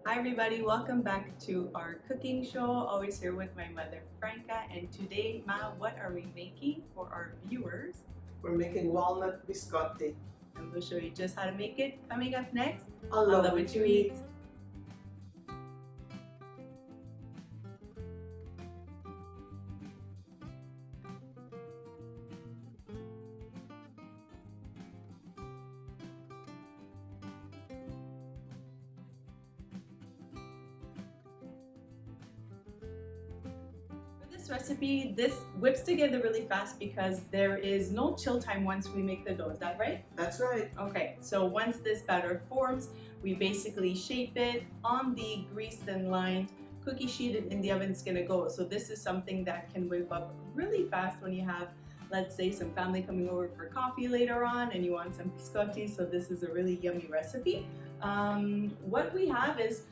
Hi everybody, welcome back to our cooking show. Always here with my mother Franca, and today, Ma, what are we making for our viewers? We're making walnut biscotti. And we'll show you just how to make it. Coming up next, I love what you eat. This recipe, this whips together really fast because there is no chill time once we make the dough. Is that right? That's right. Okay, so once this batter forms, we basically shape it on the greased and lined cookie sheet, and in the oven it's gonna go. So this is something that can whip up really fast when you have, let's say, some family coming over for coffee later on and you want some biscotti. So this is a really yummy recipe. What we have is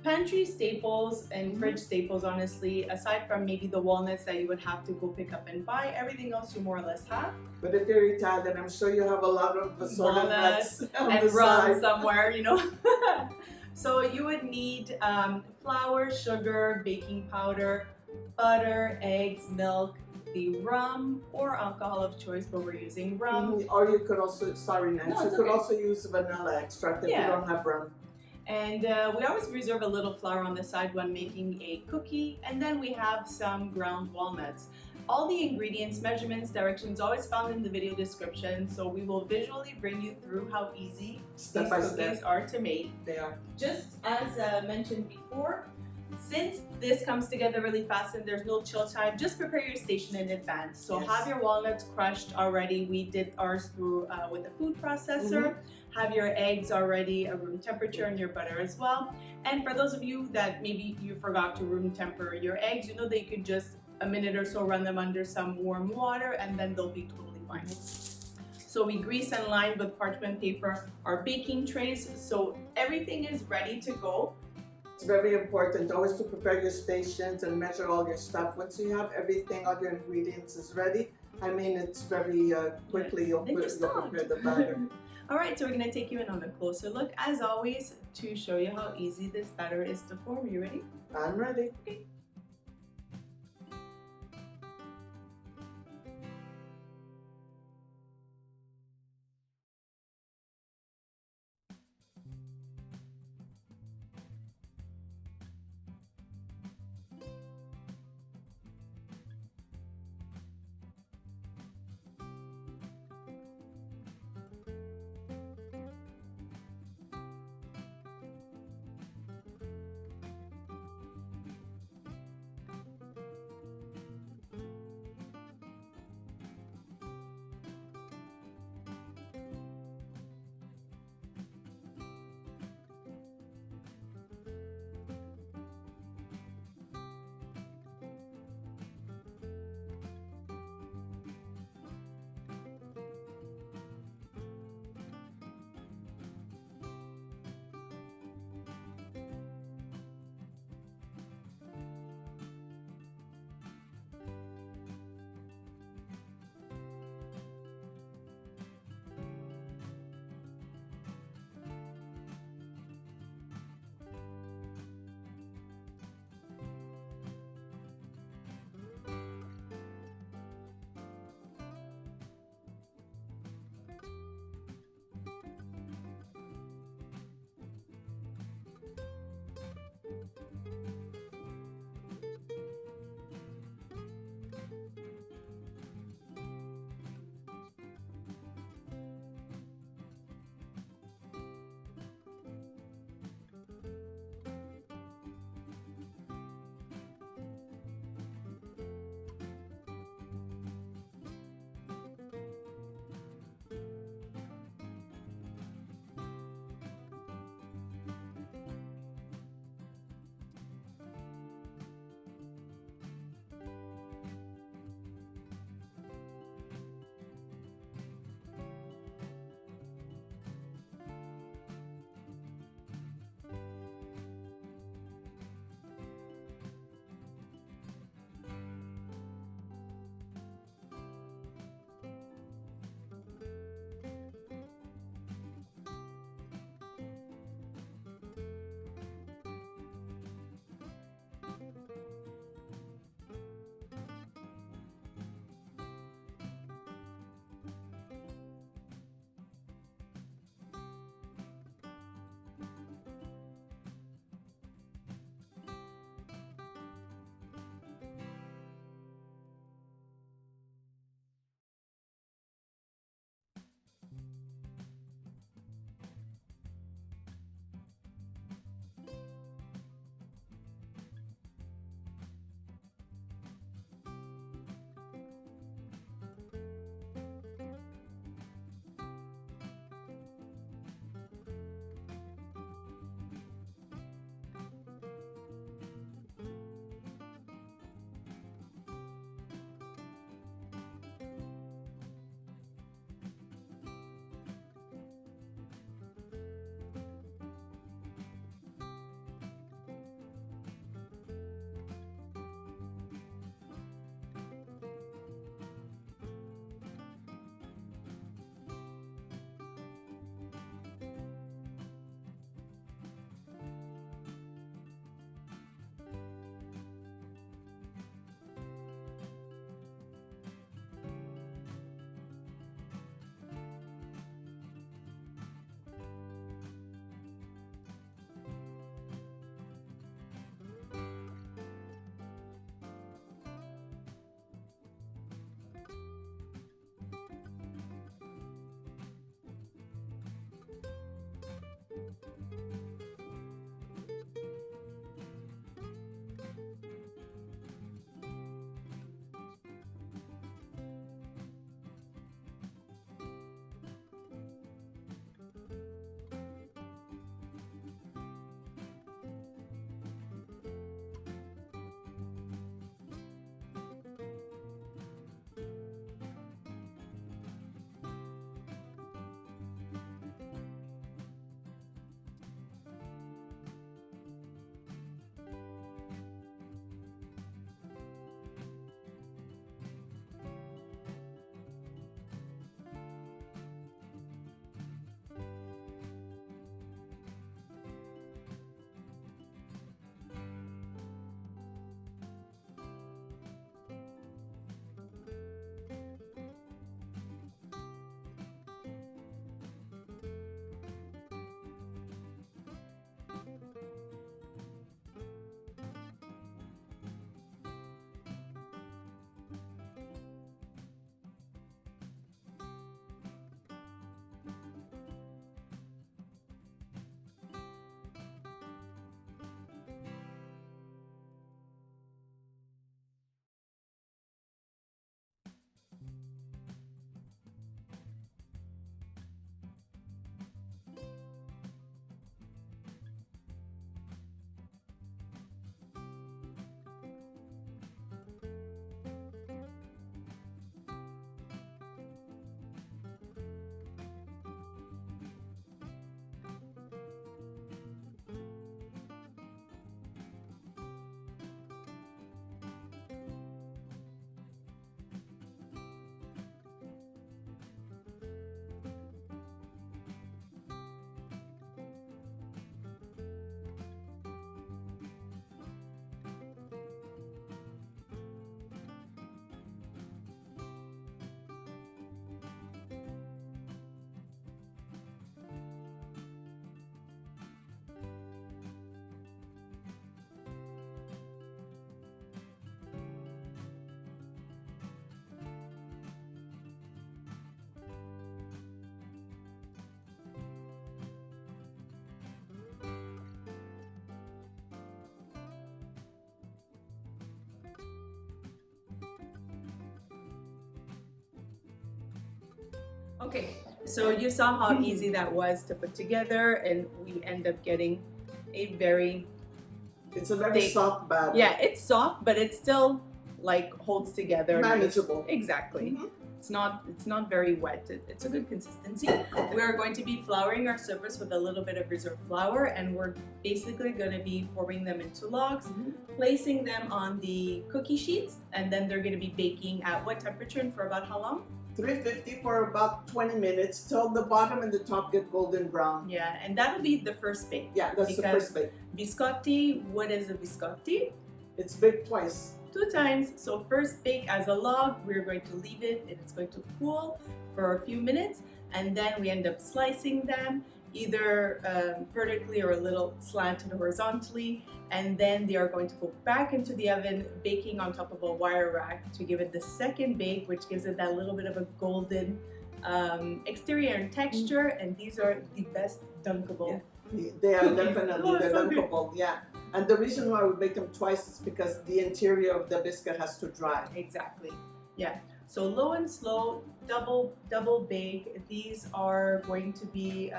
pantry staples and fridge staples, honestly, aside from maybe the walnuts that you would have to go pick up and buy. Everything else you more or less have. But if you're Italian, I'm sure you have a lot of assorted nuts and rum somewhere, you know. So you would need flour, sugar, baking powder, butter, eggs, milk, the rum or alcohol of choice, but we're using rum. Or you could also, sorry Nancy, you could also use vanilla extract if you don't have rum. And we always reserve a little flour on the side when making a cookie. And then we have some ground walnuts. All the ingredients, measurements, directions always found in the video description. So we will visually bring you through how easy these cookies are to make. They are. Just as mentioned before, since this comes together really fast and there's no chill time, just prepare your station in advance. So have your walnuts crushed already. We did ours through with a food processor. Have your eggs already at room temperature and your butter as well. And for those of you that maybe you forgot to room temper your eggs, you know that you could just a minute or so run them under some warm water and then they'll be totally fine. So we grease and line with parchment paper our baking trays, so everything is ready to go. It's very important always to prepare your stations and measure all your stuff. Once you have everything, all your ingredients is ready, I mean, it's very quickly you'll prepare the batter. All right, so we're gonna take you in on a closer look, as always, to show you how easy this batter is to form. Are you ready? I'm ready. Okay. Okay, so you saw how easy that was to put together, and we end up getting a very It's a very thick, soft batter. yeah, it's soft, but it still like holds together. Manageable. Exactly. It's not very wet. It's a good consistency. We are going to be flouring our surface with a little bit of reserve flour, and we're basically going to be forming them into logs, placing them on the cookie sheets, and then they're going to be baking at what temperature and for about how long? 350 for about 20 minutes till the bottom and the top get golden brown. Yeah, and that'll be the first bake. Yeah, that's the first bake. Biscotti, what is a biscotti? It's baked twice. 2 times. So first bake as a log, we're going to leave it and it's going to cool for a few minutes, and then we end up slicing them either vertically or a little slanted horizontally, and then they are going to go back into the oven baking on top of a wire rack to give it the second bake, which gives it that little bit of a golden exterior and texture, and these are the best dunkable. Yeah. They are definitely Oh, so dunkable, yeah. And the reason why we bake them twice is because the interior of the biscuit has to dry. Exactly. Yeah. So low and slow, double bake. These are going to be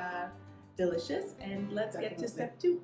delicious. And let's get to step 2.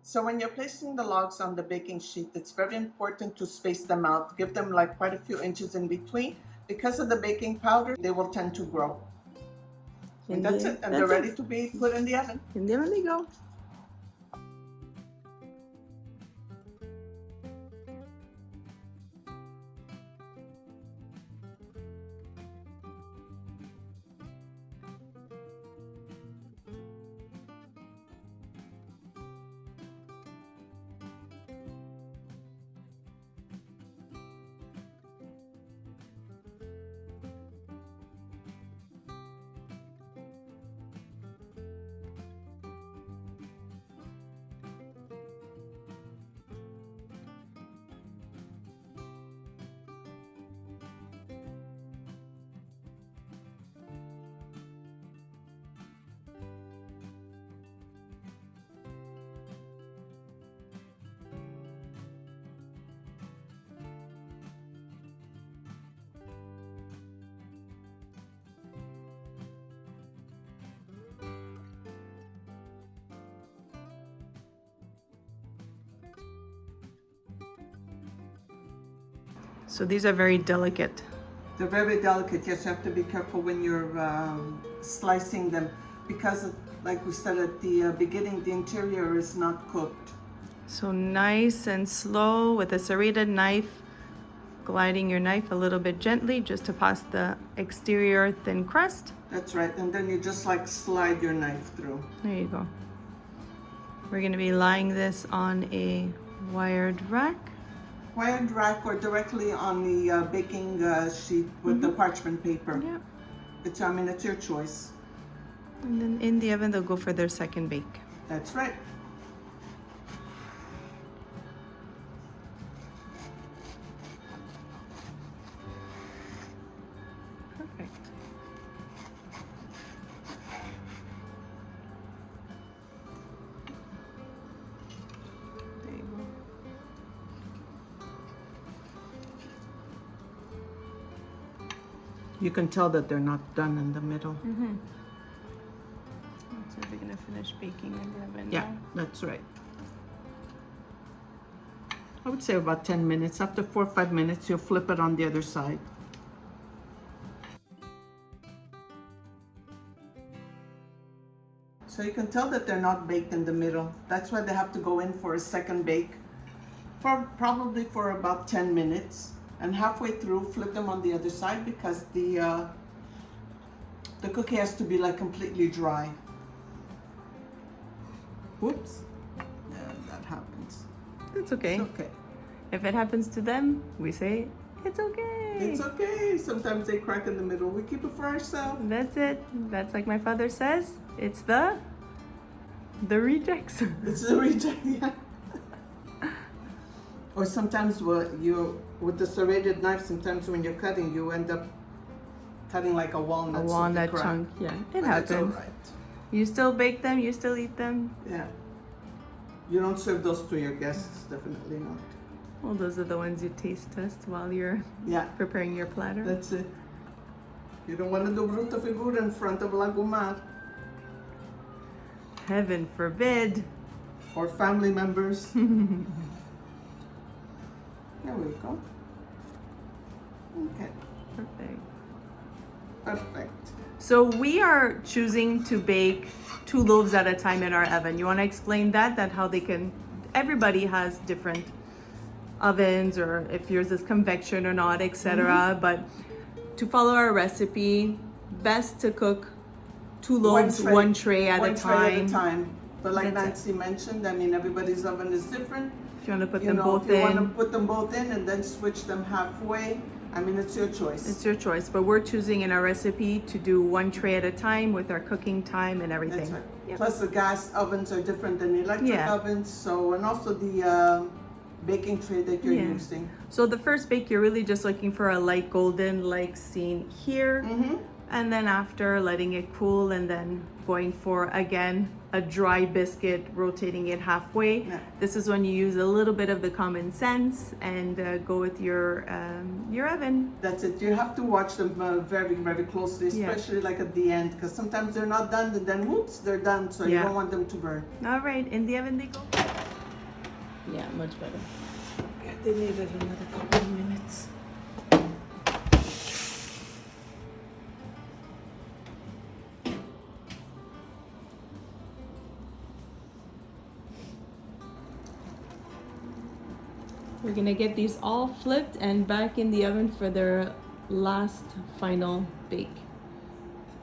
So when you're placing the logs on the baking sheet, it's very important to space them out. Give them like quite a few inches in between. Because of the baking powder, they will tend to grow. And that's it. And they're ready to be put in the oven. And there they go. So these are very delicate. They're very delicate. Yes, you have to be careful when you're slicing them because, like we said at the beginning, the interior is not cooked. So nice and slow with a serrated knife, gliding your knife a little bit gently just to pass the exterior thin crust. That's right. And then you just like slide your knife through. There you go. We're going to be laying this on a wired rack. Wired rack or directly on the baking sheet with the parchment paper. Yeah. It's your choice. And then in the oven, they'll go for their second bake. That's right. Perfect. There you go. You can tell that they're not done in the middle. So we're going to finish baking in the oven Yeah, now. that's right. I would say about 10 minutes. After 4 or 5 minutes, you'll flip it on the other side. So you can tell that they're not baked in the middle. That's why they have to go in for a second bake probably for about 10 minutes. And halfway through, flip them on the other side because the cookie has to be like completely dry. Whoops. Yeah, that happens. It's okay. It's okay. If it happens to them, we say, it's okay. It's okay. Sometimes they crack in the middle. We keep it for ourselves. That's it. That's like my father says. It's the rejects. It's the reject, yeah. Or sometimes with the serrated knife, sometimes when you're cutting, you end up cutting like a walnut. A walnut chunk, yeah. It happens. That's all right. You still bake them, you still eat them. Yeah. You don't serve those to your guests, definitely not. Well, those are the ones you taste test while you're preparing your platter. That's it. You don't want to do bruta figura in front of Lagomar. Heaven forbid. Or family members. There we go. Okay. Perfect. Perfect. So we are choosing to bake 2 loaves at a time in our oven. You want to explain that how they can, everybody has different ovens, or if yours is convection or not, etc. But to follow our recipe, best to cook 2 loaves, one tray at a time. But like Nancy mentioned, everybody's oven is different. If you want to put them both if you want to in. put them both in and then switch them halfway, it's your choice. It's your choice, but we're choosing in our recipe to do 1 tray at a time with our cooking time and everything. That's right. Yep. Plus the gas ovens are different than electric ovens, so, and also the baking tray that you're using. So the first bake, you're really just looking for a light golden like seen here. And then after letting it cool and then going for, again, a dry biscuit, rotating it halfway. Yeah. This is when you use a little bit of the common sense and go with your oven. That's it. You have to watch them very, very closely, especially like at the end, because sometimes they're not done and then whoops, they're done. So you don't want them to burn. All right, in the oven they go. Yeah, much better. Yeah, they needed another couple of minutes. We're gonna get these all flipped and back in the oven for their last final bake,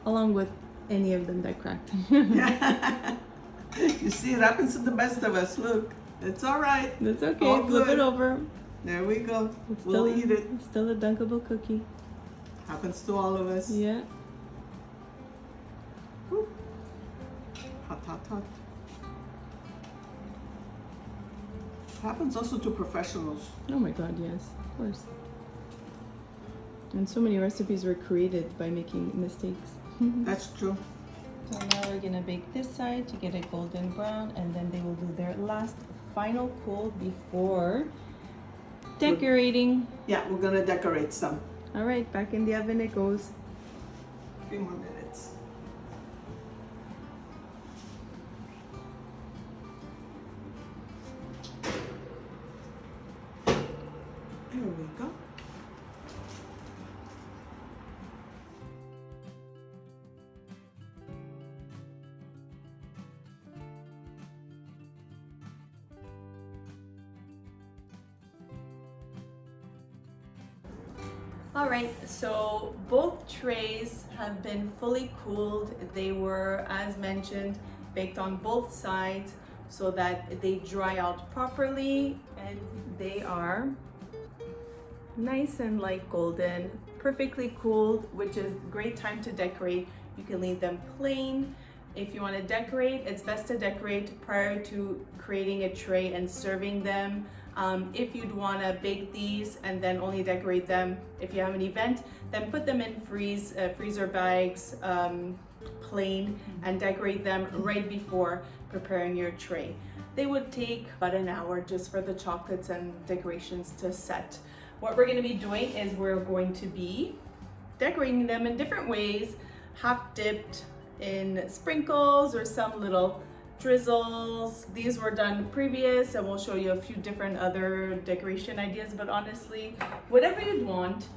along with any of them that cracked. You see, it happens to the best of us. Look, it's all right. That's okay. All Flip good. it over. There we go. It's We'll eat it. It's still a dunkable cookie. Happens to all of us. Yeah. Woo. Hot, hot, hot. Happens also to professionals. Oh my God, yes, of course. And so many recipes were created by making mistakes. That's true. So now we're gonna bake this side to get it golden brown, and then they will do their last final cool before decorating. Yeah, we're gonna decorate some. All right, back in the oven it goes. A few more minutes. There we go. All right, so both trays have been fully cooled. They were, as mentioned, baked on both sides so that they dry out properly, and they are nice and light golden, perfectly cooled, which is great time to decorate. You can leave them plain. If you want to decorate, it's best to decorate prior to creating a tray and serving them. If you'd want to bake these and then only decorate them if you have an event, then put them in freezer bags, plain, and decorate them right before preparing your tray. They would take about an hour just for the chocolates and decorations to set. What we're going to be doing is we're going to be decorating them in different ways, half dipped in sprinkles or some little drizzles. These were done previous, and we'll show you a few different other decoration ideas, but honestly, whatever you'd want.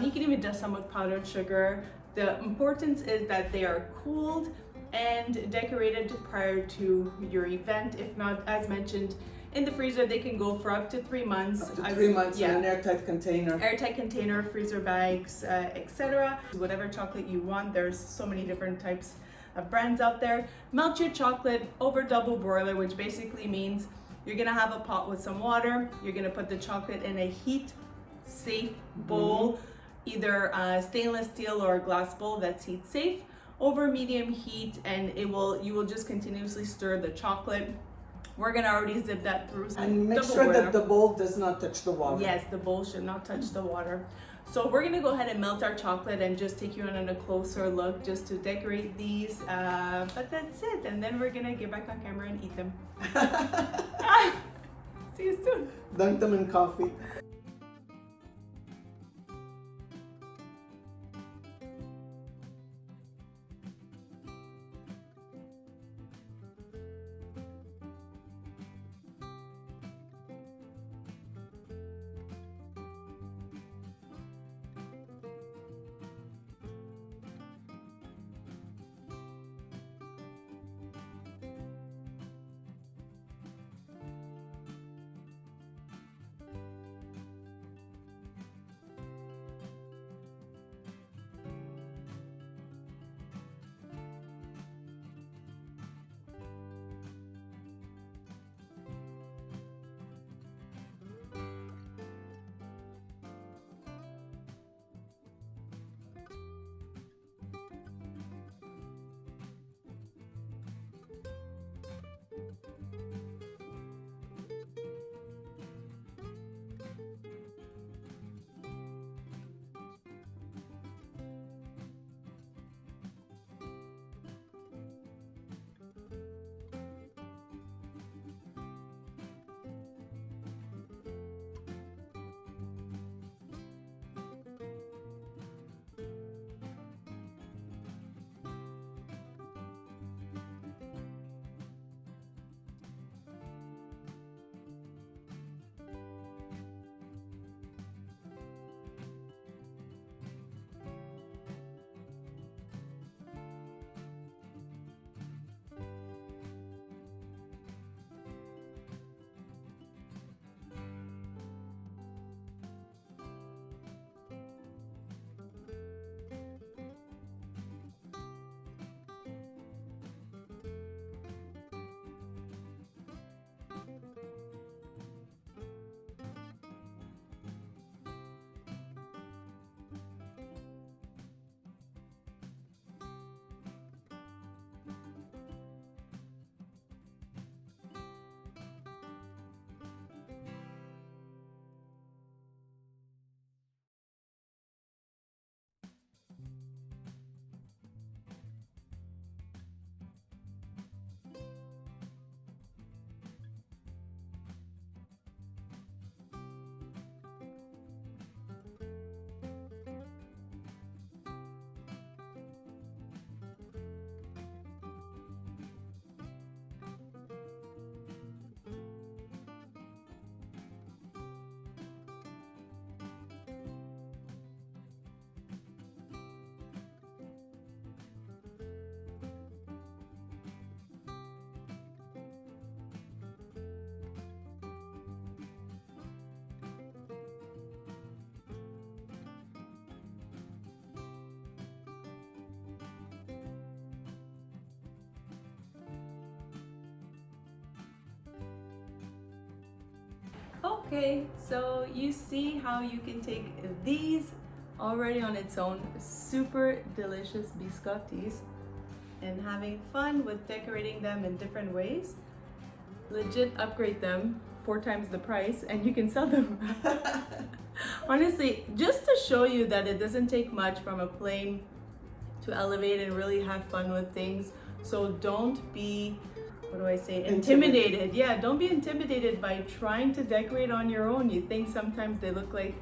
You can even dust some with powdered sugar. The importance is that they are cooled and decorated prior to your event. If not, as mentioned, in the freezer, they can go for up to 3 months. Up to 3 months in an airtight container. Airtight container, freezer bags, etc. Whatever chocolate you want. There's so many different types of brands out there. Melt your chocolate over double boiler, which basically means you're gonna have a pot with some water. You're gonna put the chocolate in a heat-safe bowl, either a stainless steel or a glass bowl that's heat-safe, over medium heat, and you will just continuously stir the chocolate. We're gonna already zip that through. And make sure that the bowl does not touch the water. Yes, the bowl should not touch the water. So we're gonna go ahead and melt our chocolate and just take you on a closer look just to decorate these. But that's it. And then we're gonna get back on camera and eat them. See you soon. Dunk them in coffee. Okay, so you see how you can take these already on its own super delicious biscottis and having fun with decorating them in different ways. Legit upgrade them 4 times the price and you can sell them. Honestly, just to show you that it doesn't take much from a plain to elevate and really have fun with things. So don't be, what do I say, intimidated. Yeah, don't be intimidated by trying to decorate on your own. You think sometimes they look like,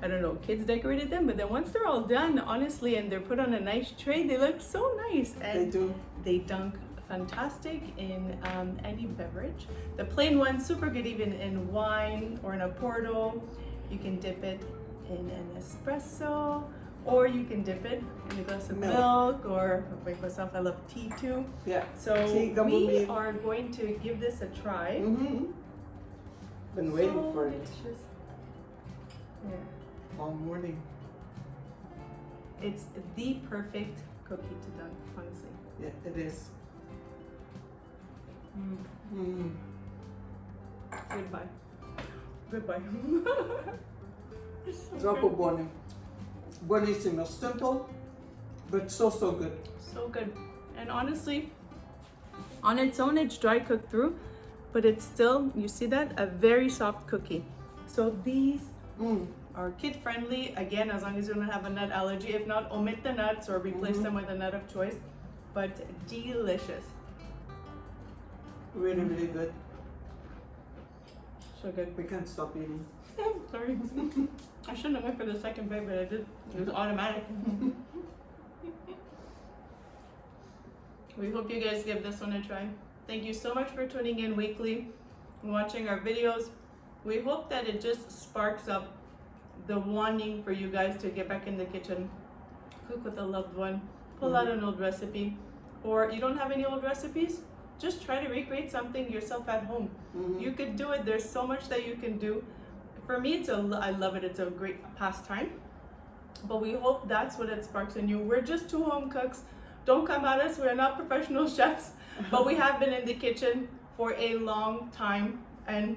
I don't know, kids decorated them, but then once they're all done, honestly, and they're put on a nice tray, they look so nice. And they do. They dunk fantastic in any beverage. The plain one, super good even in wine or in a porto. You can dip it in an espresso, or you can dip it in a glass of milk, or like myself, I love tea too. Yeah. So we are going to give this a try. Been waiting for it. Delicious. Yeah. All morning. It's the perfect cookie to dunk, honestly. Yeah, it is. Goodbye. Goodbye. Troppo buoni. Buonissimo. Simple, but so good. So good. And honestly, on its own, it's dry cooked through, but it's still, you see that? A very soft cookie. So these are kid friendly, again, as long as you don't have a nut allergy. If not, omit the nuts or replace them with a nut of choice, but delicious. Really, really good. So good. We can't stop eating. Sorry. I shouldn't have went for the second bite, but I did. It was automatic. We hope you guys give this one a try. Thank you so much for tuning in weekly and watching our videos. We hope that it just sparks up the wanting for you guys to get back in the kitchen, cook with a loved one, pull out an old recipe, or you don't have any old recipes, just try to recreate something yourself at home. You could do it. There's so much that you can do. For me, I love it. It's a great pastime. But we hope that's what it sparks in you. We're just 2 home cooks. Don't come at us. We're not professional chefs, but we have been in the kitchen for a long time, and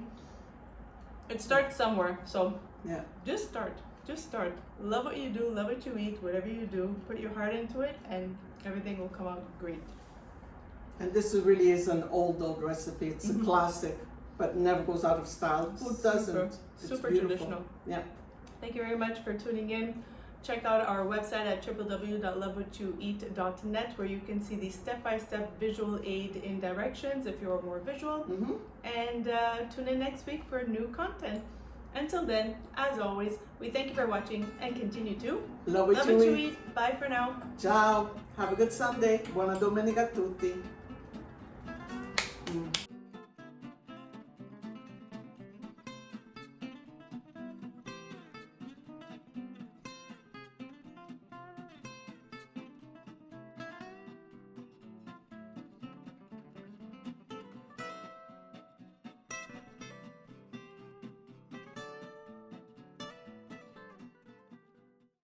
it starts somewhere. So yeah, just start. Just start. Love what you do. Love what you eat. Whatever you do, put your heart into it, and everything will come out great. And this really is an old recipe. It's a classic, but never goes out of style. Who doesn't? Super traditional. Yeah. Thank you very much for tuning in. Check out our website at www.lovewhatyoueat.net, where you can see the step-by-step visual aid in directions if you're more visual. And tune in next week for new content. Until then, as always, we thank you for watching and continue to love what you eat. Bye for now. Ciao. Have a good Sunday. Buona domenica a tutti.